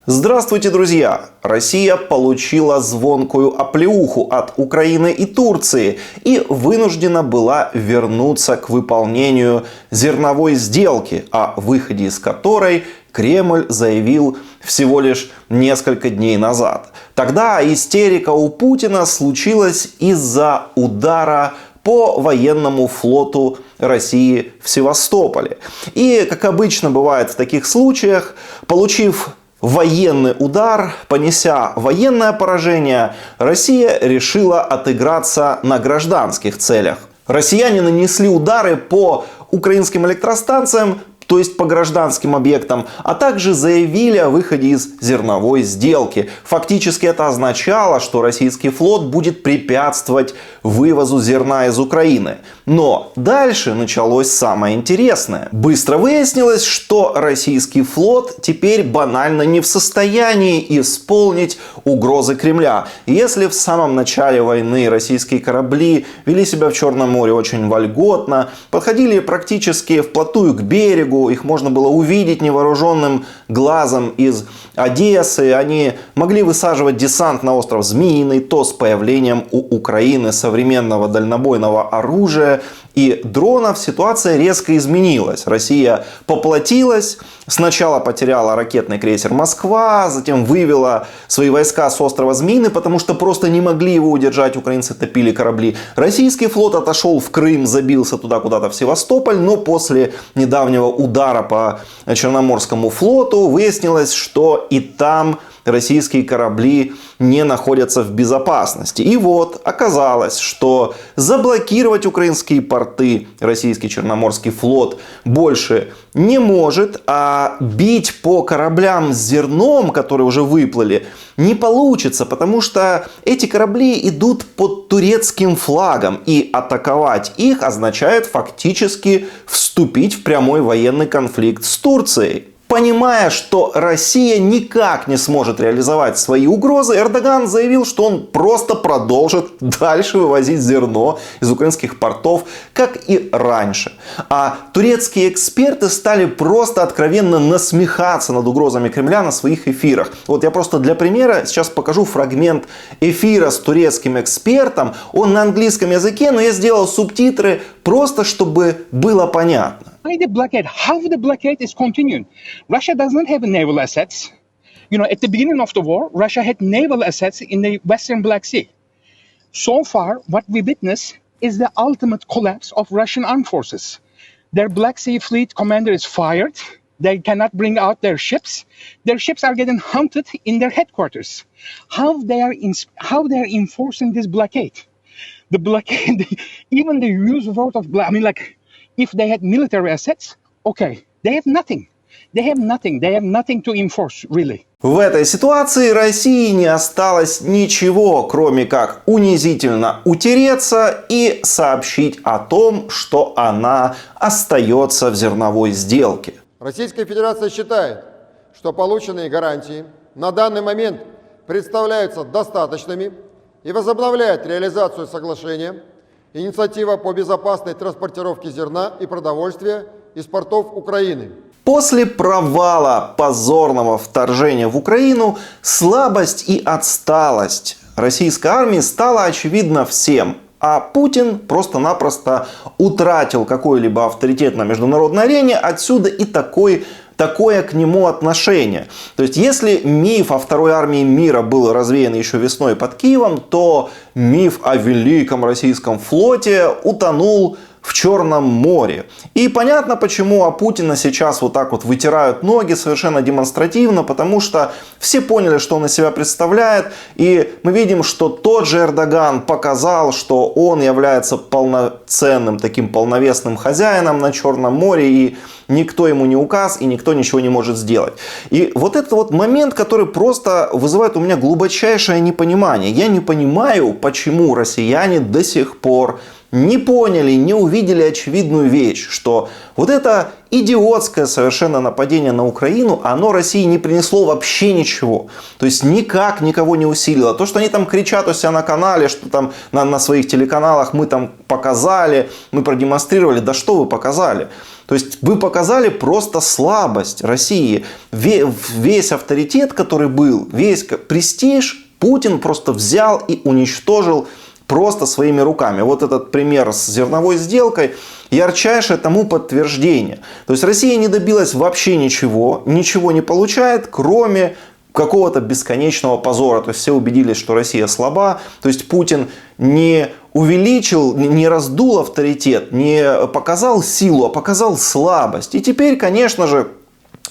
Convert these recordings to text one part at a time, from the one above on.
Здравствуйте, друзья! Россия получила звонкую оплеуху от Украины и Турции и вынуждена была вернуться к выполнению зерновой сделки, о выходе из которой Кремль заявил всего лишь несколько дней назад. Тогда истерика у Путина случилась из-за удара по военному флоту России в Севастополе. И, как обычно бывает в таких случаях, получив военный удар, понеся военное поражение, Россия решила отыграться на гражданских целях. Россияне нанесли удары по украинским электростанциям, то есть по гражданским объектам, а также заявили о выходе из зерновой сделки. Фактически это означало, что российский флот будет препятствовать вывозу зерна из Украины. Но дальше началось самое интересное. Быстро выяснилось, что российский флот теперь банально не в состоянии исполнить угрозы Кремля. Если в самом начале войны российские корабли вели себя в Черном море очень вольготно, подходили практически вплотную к берегу, их можно было увидеть невооруженным глазом из Одессы. Они могли высаживать десант на остров Змеиный, то с появлением у Украины современного дальнобойного оружия и дронов ситуация резко изменилась. Россия поплатилась, сначала потеряла ракетный крейсер «Москва», затем вывела свои войска с острова Змеиный, потому что просто не могли его удержать, украинцы топили корабли. Российский флот отошел в Крым, забился туда куда-то в Севастополь, но после недавнего удара по Черноморскому флоту выяснилось, что и там российские корабли не находятся в безопасности. И вот оказалось, что заблокировать украинские порты российский Черноморский флот больше не может, а бить по кораблям с зерном, которые уже выплыли, не получится, потому что эти корабли идут под турецким флагом, и атаковать их означает фактически вступить в прямой военный конфликт с Турцией. Понимая, что Россия никак не сможет реализовать свои угрозы, Эрдоган заявил, что он просто продолжит дальше вывозить зерно из украинских портов, как и раньше. А турецкие эксперты стали просто откровенно насмехаться над угрозами Кремля на своих эфирах. Вот я просто для примера сейчас покажу фрагмент эфира с турецким экспертом. Он на английском языке, но я сделал субтитры просто, чтобы было понятно. The blockade, how the blockade is continuing. Russia doesn't have naval assets. At the beginning of the war, Russia had naval assets in the Western Black Sea. So far, what we witness is the ultimate collapse of Russian armed forces. Their Black Sea Fleet commander is fired. They cannot bring out their ships. Their ships are getting hunted in their headquarters. How they are enforcing this blockade? The blockade, even the use word of if they had military assets, okay, they have nothing. They have nothing to enforce, really. В этой ситуации России не осталось ничего, кроме как унизительно утереться и сообщить о том, что она остается в зерновой сделке. Российская Федерация считает, что полученные гарантии на данный момент представляются достаточными и возобновляет реализацию соглашения «Инициатива по безопасной транспортировке зерна и продовольствия из портов Украины». После провала позорного вторжения в Украину слабость и отсталость российской армии стала очевидна всем. А Путин просто-напросто утратил какой-либо авторитет на международной арене, отсюда и такое к нему отношение. То есть, если миф о второй армии мира был развеян еще весной под Киевом, то миф о великом российском флоте утонул в Черном море. И понятно, почему о Путина сейчас вот так вот вытирают ноги совершенно демонстративно, потому что все поняли, что он из себя представляет, и мы видим, что тот же Эрдоган показал, что он является полноценным, таким полновесным хозяином на Черном море, и никто ему не указ, и никто ничего не может сделать. И вот этот вот момент, который просто вызывает у меня глубочайшее непонимание. Я не понимаю, почему россияне до сих пор не поняли, не увидели очевидную вещь, что вот это идиотское совершенно нападение на Украину, оно России не принесло вообще ничего. То есть никак никого не усилило. То, что они там кричат у себя на канале, что там на своих телеканалах мы там показали, мы продемонстрировали, да что вы показали? То есть вы показали просто слабость России. Весь авторитет, который был, весь престиж Путин просто взял и уничтожил просто своими руками. Вот этот пример с зерновой сделкой ярчайшее тому подтверждение. То есть Россия не добилась вообще ничего не получает, кроме какого-то бесконечного позора. То есть все убедились, что Россия слаба. То есть Путин не увеличил, не раздул авторитет, не показал силу, а показал слабость. И теперь, конечно же,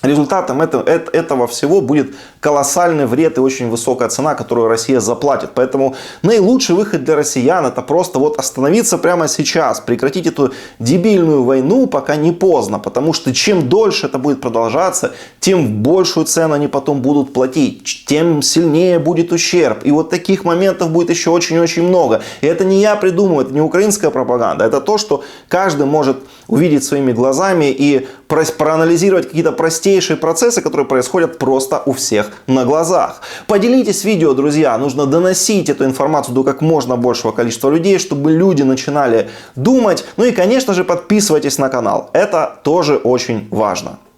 результатом этого всего будет колоссальный вред и очень высокая цена, которую Россия заплатит. Поэтому наилучший выход для россиян — это просто вот остановиться прямо сейчас, прекратить эту дебильную войну, пока не поздно. Потому что чем дольше это будет продолжаться, тем большую цену они потом будут платить, тем сильнее будет ущерб. И вот таких моментов будет еще очень-очень много. И это не я придумываю, это не украинская пропаганда. Это то, что каждый может увидеть своими глазами и проанализировать какие-то простейшие процессы, которые происходят просто у всех на глазах. Поделитесь видео, друзья. Нужно доносить эту информацию до как можно большего количества людей, чтобы люди начинали думать. Ну и, конечно же, подписывайтесь на канал. Это тоже очень важно.